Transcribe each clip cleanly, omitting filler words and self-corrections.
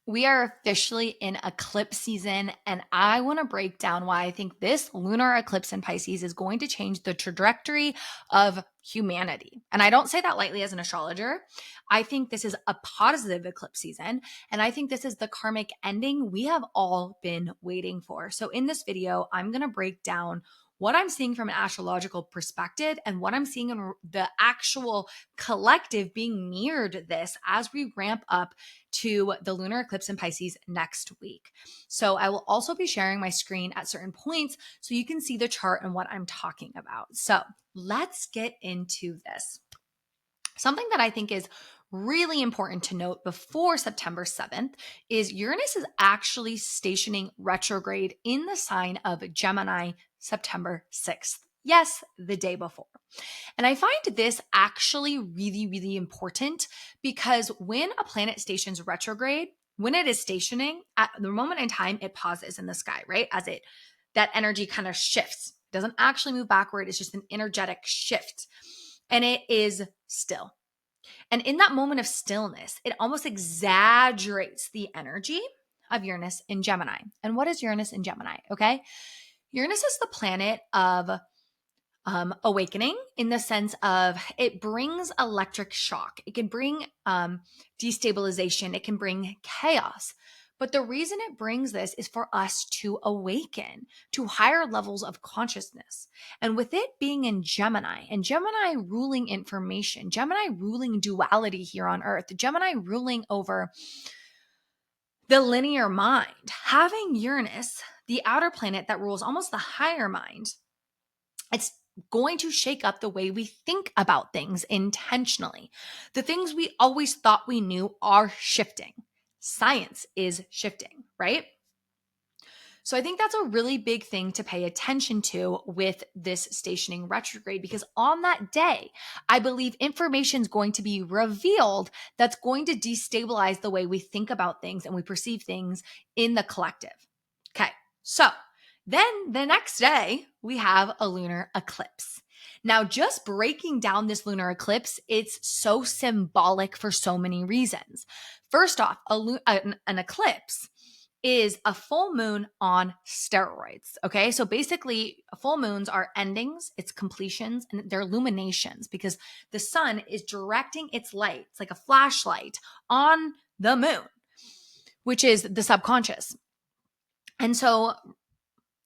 We are officially in eclipse season, and I want to break down why I think this lunar eclipse in Pisces is going to change the trajectory of humanity. And I don't say that lightly as an astrologer. I think this is a positive eclipse season, and I think this is the karmic ending we have all been waiting for. So in this video, I'm going to break down what I'm seeing from an astrological perspective and what I'm seeing in the actual collective being mirrored this as we ramp up to the lunar eclipse in Pisces next week. So I will also be sharing my screen at certain points so you can see the chart and what I'm talking about. So let's get into this. Something that I think is really important to note before September 7th is Uranus is actually stationing retrograde in the sign of Gemini September 6th. Yes, the day before. And I find this actually really, really important because when a planet stations retrograde, when it is stationing, at the moment in time, it pauses in the sky, right? That energy kind of shifts. It doesn't actually move backward. It's just an energetic shift. And it is still. And in that moment of stillness, it almost exaggerates the energy of Uranus in Gemini. And what is Uranus in Gemini? Okay. Uranus is the planet of awakening in the sense of it brings electric shock. It can bring destabilization. It can bring chaos. But the reason it brings this is for us to awaken to higher levels of consciousness. And with it being in Gemini, and Gemini ruling information, Gemini ruling duality here on Earth, Gemini ruling over the linear mind, having Uranus, the outer planet that rules almost the higher mind, it's going to shake up the way we think about things intentionally. The things we always thought we knew are shifting. Science is shifting, right? So I think that's a really big thing to pay attention to with this stationing retrograde, because on that day, I believe information is going to be revealed that's going to destabilize the way we think about things and we perceive things in the collective. Okay, so then the next day, we have a lunar eclipse. Now, just breaking down this lunar eclipse, it's so symbolic for so many reasons. First off, an eclipse is a full moon on steroids. Okay. So basically, full moons are endings, it's completions, and they're illuminations because the sun is directing its light, it's like a flashlight on the moon, which is the subconscious. And so,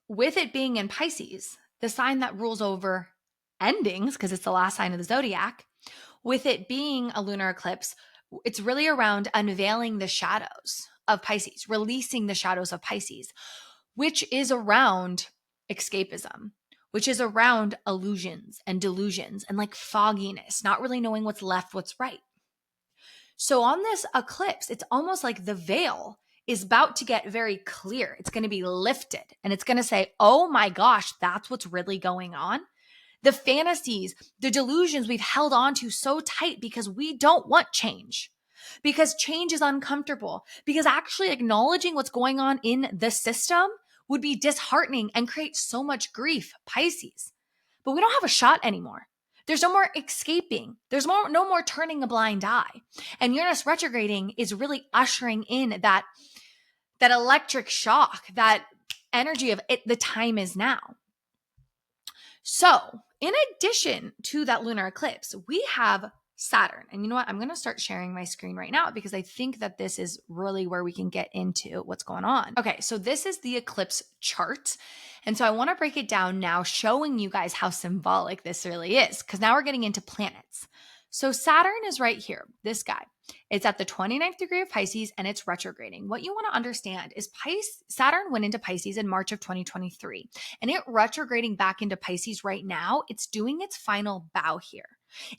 with it being in Pisces, the sign that rules over endings, because it's the last sign of the zodiac, with it being a lunar eclipse, it's really around unveiling the shadows of Pisces, releasing the shadows of Pisces, which is around escapism, which is around illusions and delusions and like fogginess, not really knowing what's left, what's right. So on this eclipse, it's almost like the veil is about to get very clear. It's going to be lifted and it's going to say, oh my gosh, that's what's really going on. The fantasies, the delusions we've held on to so tight because we don't want change, because change is uncomfortable, because actually acknowledging what's going on in the system would be disheartening and create so much grief, Pisces. But we don't have a shot anymore. There's no more escaping. There's no more turning a blind eye. And Uranus retrograding is really ushering in that electric shock, that energy of it, the time is now. So in addition to that lunar eclipse, we have Saturn. And you know what? I'm going to start sharing my screen right now because I think that this is really where we can get into what's going on. Okay, so this is the eclipse chart. And so I want to break it down now, showing you guys how symbolic this really is, because now we're getting into planets. So Saturn is right here, this guy. It's at the 29th degree of Pisces and it's retrograding. What you want to understand is Saturn went into Pisces in March of 2023 and it retrograding back into Pisces right now. It's doing its final bow here.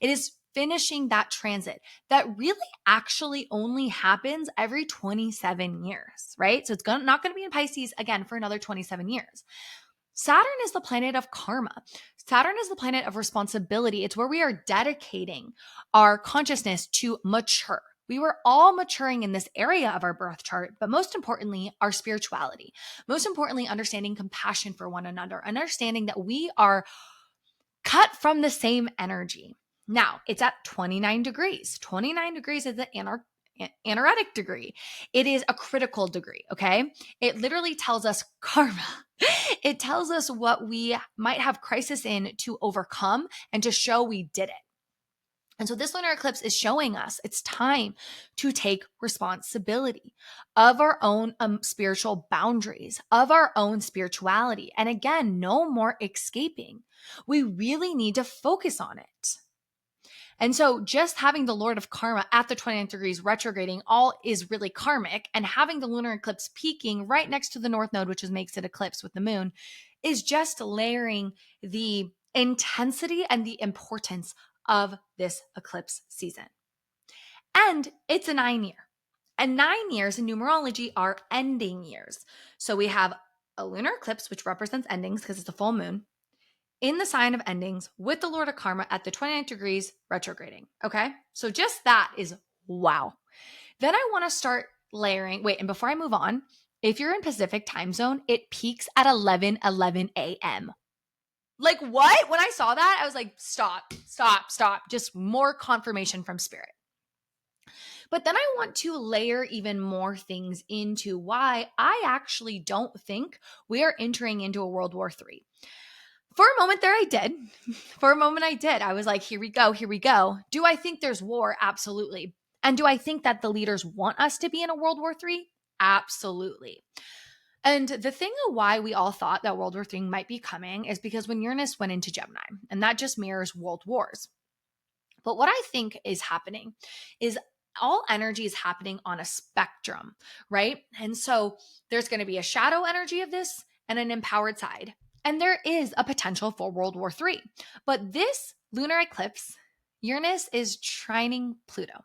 It is finishing that transit that really actually only happens every 27 years, right? So it's not going to be in Pisces again for another 27 years. Saturn is the planet of karma. Saturn is the planet of responsibility. It's where we are dedicating our consciousness to mature. We were all maturing in this area of our birth chart, but most importantly, our spirituality. Most importantly, understanding compassion for one another, understanding that we are cut from the same energy. Now, it's at 29 degrees. 29 degrees is the anaretic degree. It is a critical degree, okay? It literally tells us karma. It tells us what we might have crisis in to overcome and to show we did it. And so this lunar eclipse is showing us it's time to take responsibility of our own spiritual boundaries, of our own spirituality. And again, no more escaping. We really need to focus on it. And so just having the Lord of Karma at the 29th degrees retrograding all is really karmic, and having the lunar eclipse peaking right next to the North Node, which makes it eclipse with the moon, is just layering the intensity and the importance of this eclipse season. And it's a 9-year. And 9 years in numerology are ending years. So we have a lunar eclipse, which represents endings because it's a full moon, in the sign of endings with the Lord of Karma at the 29th degrees retrograding. Okay. So just that is wow. Then I want to start layering. Wait, and before I move on, if you're in Pacific time zone, it peaks at 11:11 a.m. Like what? When I saw that, I was like, stop. Just more confirmation from spirit. But then I want to layer even more things into why I actually don't think we are entering into a World War III. For a moment there, I did. I was like, here we go. Do I think there's war? Absolutely. And do I think that the leaders want us to be in a World War III? Absolutely. And the thing of why we all thought that World War III might be coming is because when Uranus went into Gemini, and that just mirrors world wars. But what I think is happening is all energy is happening on a spectrum, right? And so there's going to be a shadow energy of this and an empowered side. And there is a potential for World War III. But this lunar eclipse, Uranus is trining Pluto.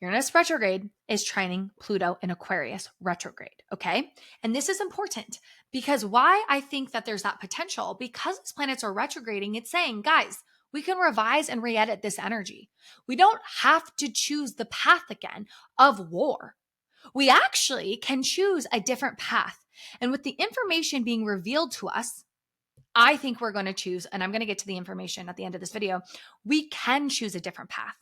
Uranus retrograde is trining Pluto in Aquarius retrograde, okay? And this is important because why I think that there's that potential, because these planets are retrograding, it's saying, guys, we can revise and re-edit this energy. We don't have to choose the path again of war. We actually can choose a different path. And with the information being revealed to us, I think we're going to choose, and I'm going to get to the information at the end of this video, we can choose a different path.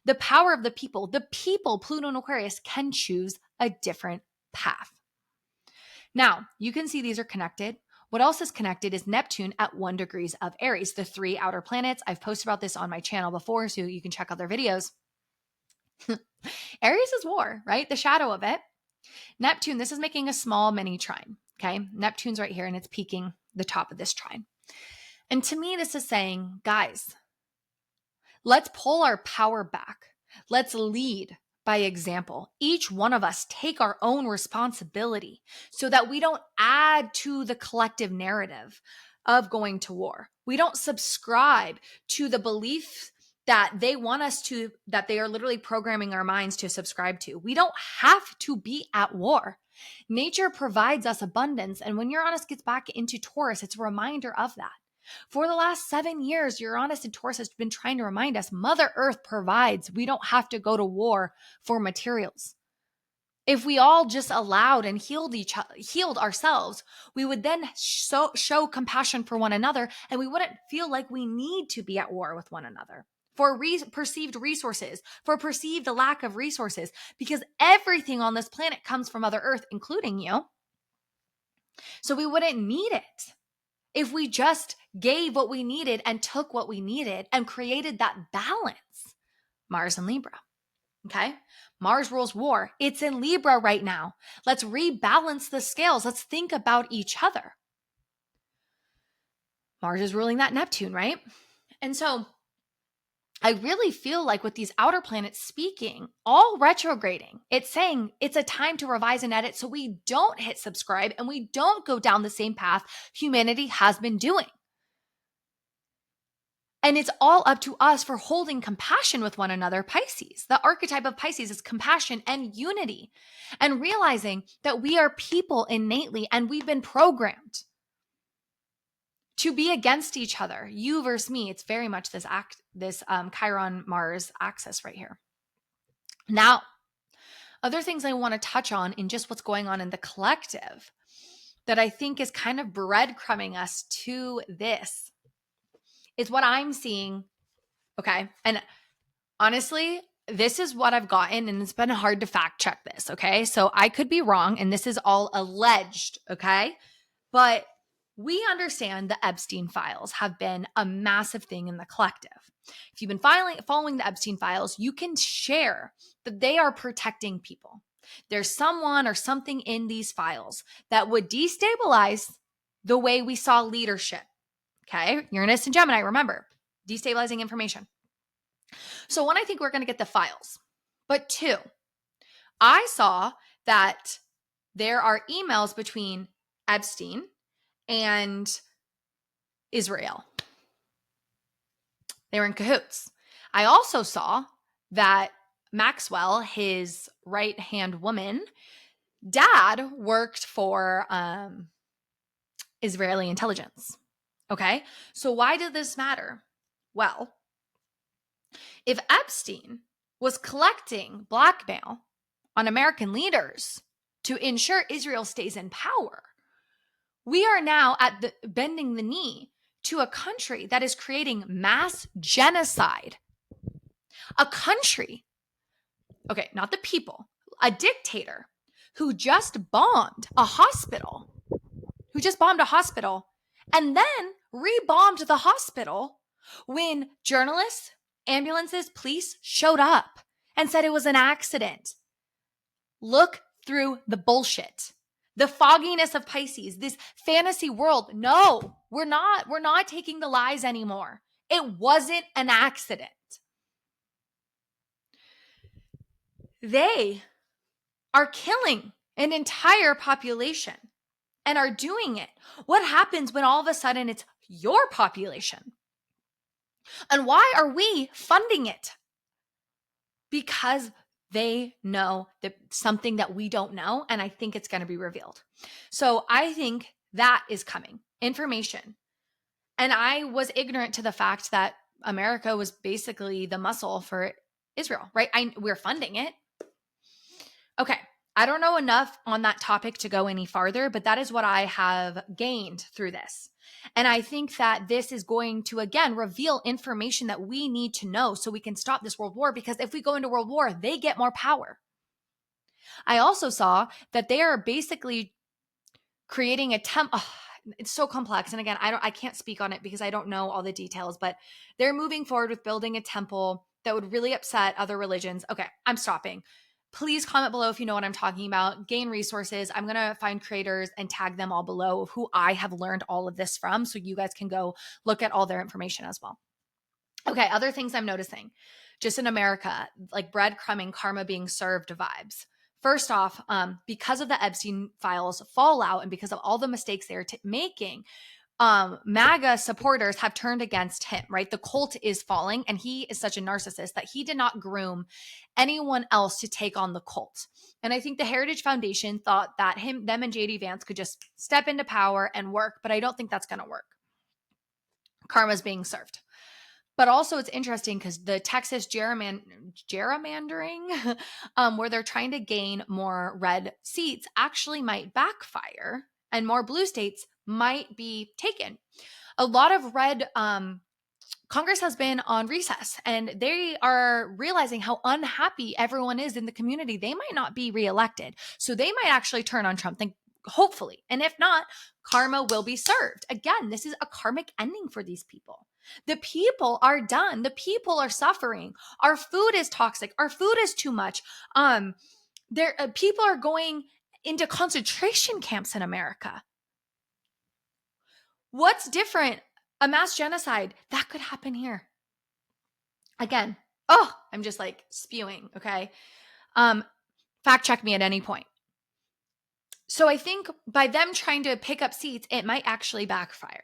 The power of the people, Pluto and Aquarius can choose a different path. Now, you can see these are connected. What else is connected is Neptune at 1 degrees of Aries, the 3 outer planets. I've posted about this on my channel before, so you can check out their videos. Aries is war, right? The shadow of it. Neptune, this is making a small mini trine, okay? Neptune's right here, and it's peaking the top of this trine. And to me, this is saying, guys, let's pull our power back. Let's lead by example. Each one of us take our own responsibility so that we don't add to the collective narrative of going to war. We don't subscribe to the belief that they want us to, that they are literally programming our minds to subscribe to. We don't have to be at war. Nature provides us abundance. And when Uranus gets back into Taurus, it's a reminder of that. For the last 7 years, Uranus and Taurus has been trying to remind us Mother Earth provides. We don't have to go to war for materials. If we all just allowed and healed ourselves, we would then show compassion for one another, and we wouldn't feel like we need to be at war with one another for perceived resources, for perceived lack of resources, because everything on this planet comes from Mother Earth, including you. So we wouldn't need it if we just gave what we needed and took what we needed and created that balance. Mars and Libra. Okay. Mars rules war. It's in Libra right now. Let's rebalance the scales. Let's think about each other. Mars is ruling that Neptune, right? And so I really feel like with these outer planets speaking, all retrograding, it's saying it's a time to revise and edit so we don't hit subscribe and we don't go down the same path humanity has been doing. And it's all up to us for holding compassion with one another. Pisces, the archetype of Pisces is compassion and unity, and realizing that we are people innately and we've been programmed to be against each other. You versus me. It's very much this Chiron Mars axis right here. Now, other things I want to touch on in just what's going on in the collective that I think is kind of breadcrumbing us to this is what I'm seeing. Okay. And honestly, this is what I've gotten, and it's been hard to fact check this, okay? So I could be wrong, and this is all alleged, okay? But we understand the Epstein files have been a massive thing in the collective. If you've been following the Epstein files, you can share that they are protecting people. There's someone or something in these files that would destabilize the way we saw leadership. Okay, Uranus and Gemini, remember, destabilizing information. So one, I think we're going to get the files. But two, I saw that there are emails between Epstein and Israel. They were in cahoots. I also saw that Maxwell, his right-hand woman, dad worked for Israeli intelligence. Okay, so why did this matter? Well, if Epstein was collecting blackmail on American leaders to ensure Israel stays in power, we are now bending the knee to a country that is creating mass genocide. A country, okay, not the people, a dictator who just bombed a hospital, and then rebombed the hospital when journalists, ambulances, police showed up and said it was an accident. Look through the bullshit. The fogginess of Pisces, this fantasy world. No, we're not taking the lies anymore. It wasn't an accident. They are killing an entire population and are doing it. What happens when all of a sudden it's your population? And why are we funding it? Because they know that something that we don't know, and I think it's going to be revealed. So I think that is coming. Information. And I was ignorant to the fact that America was basically the muscle for Israel, right? We're funding it. Okay. I don't know enough on that topic to go any farther, but that is what I have gained through this. And I think that this is going to, again, reveal information that we need to know so we can stop this world war, because if we go into world war, they get more power. I also saw that they are basically creating a it's so complex. And again, I can't speak on it because I don't know all the details, but they're moving forward with building a temple that would really upset other religions. Okay, I'm stopping. Please comment below if you know what I'm talking about. Gain resources. I'm going to find creators and tag them all below who I have learned all of this from, so you guys can go look at all their information as well. Okay, other things I'm noticing just in America, like breadcrumbing, karma being served vibes. First off, because of the Epstein files fallout and because of all the mistakes they're making, MAGA supporters have turned against him, right? The cult is falling, and he is such a narcissist that he did not groom anyone else to take on the cult. And I think the Heritage Foundation thought that them and JD Vance could just step into power and work, but I don't think that's going to work. Karma's being served. But also it's interesting because the Texas gerrymandering, where they're trying to gain more red seats, actually might backfire, and more blue states might be taken. A lot of red Congress has been on recess, and they are realizing how unhappy everyone is in the community. They might not be reelected. So they might actually turn on Trump, hopefully. And if not, karma will be served. Again, this is a karmic ending for these people. The people are done. The people are suffering. Our food is toxic. Our food is too much. People are going into concentration camps in America. What's different? A mass genocide that could happen here. Again, I'm just like spewing. Okay. Fact check me at any point. So I think by them trying to pick up seats, it might actually backfire.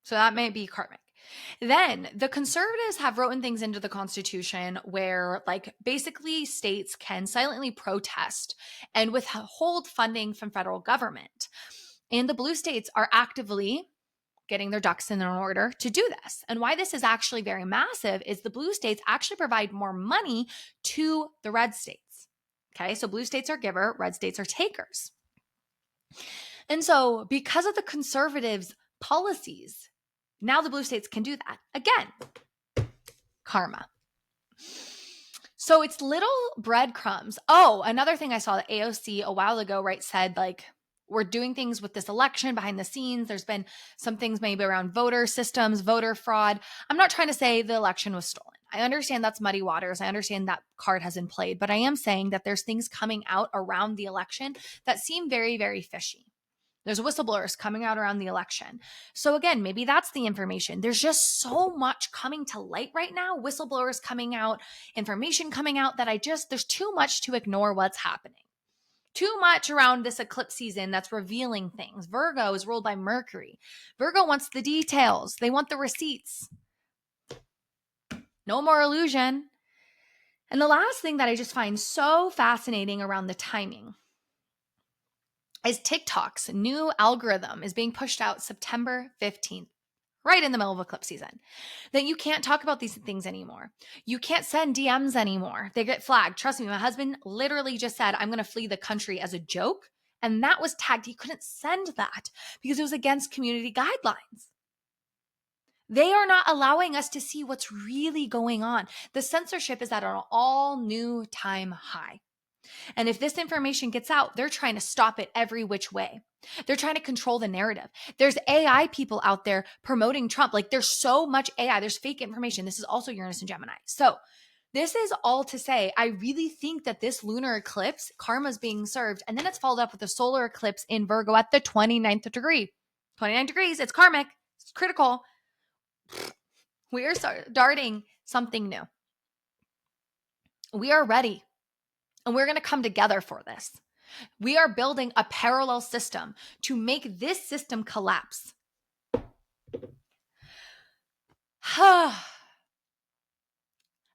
So that may be karmic. Then the conservatives have written things into the Constitution where, like, basically states can silently protest and withhold funding from federal government. And the blue states are actively getting their ducks in order to do this. And why this is actually very massive is the blue states actually provide more money to the red states. Okay, so blue states are giver, red states are takers. And so because of the conservatives' policies, now the blue states can do that. Again, karma. So it's little breadcrumbs. Oh, another thing I saw that AOC a while ago, right, said like, we're doing things with this election behind the scenes. There's been some things maybe around voter systems, voter fraud. I'm not trying to say the election was stolen. I understand that's muddy waters. I understand that card hasn't played, but I am saying that there's things coming out around the election that seem very, very fishy. There's whistleblowers coming out around the election. So again, maybe that's the information. There's just so much coming to light right now, whistleblowers coming out, information coming out that there's too much to ignore what's happening. Too much around this eclipse season that's revealing things. Virgo is ruled by Mercury. Virgo wants the details. They want the receipts. No more illusion. And the last thing that I just find so fascinating around the timing is TikTok's new algorithm is being pushed out September 15th, right in the middle of eclipse season, that you can't talk about these things anymore. You can't send DMs anymore. They get flagged. Trust me, my husband literally just said, I'm going to flee the country as a joke. And that was tagged. He couldn't send that because it was against community guidelines. They are not allowing us to see what's really going on. The censorship is at an all new time high. And if this information gets out, they're trying to stop it every which way. They're trying to control the narrative. There's AI people out there promoting Trump. Like there's so much AI, there's fake information. This is also Uranus and Gemini. So this is all to say, I really think that this lunar eclipse, karma is being served. And then it's followed up with a solar eclipse in Virgo at the 29th degree. 29 degrees, it's karmic, it's critical. We are starting something new. We are ready. And we're going to come together for this. We are building a parallel system to make this system collapse.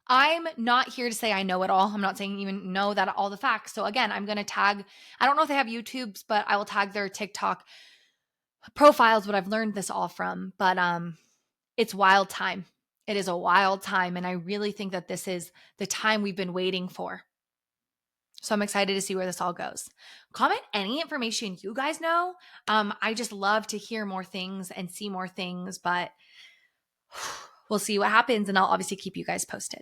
I'm not here to say I know it all. I'm not saying even know that all the facts. So again, I'm going to tag, I don't know if they have YouTubes, but I will tag their TikTok profiles, what I've learned this all from. But it's wild time. It is a wild time. And I really think that this is the time we've been waiting for. So I'm excited to see where this all goes. Comment any information you guys know. I just love to hear more things and see more things, but we'll see what happens. And I'll obviously keep you guys posted.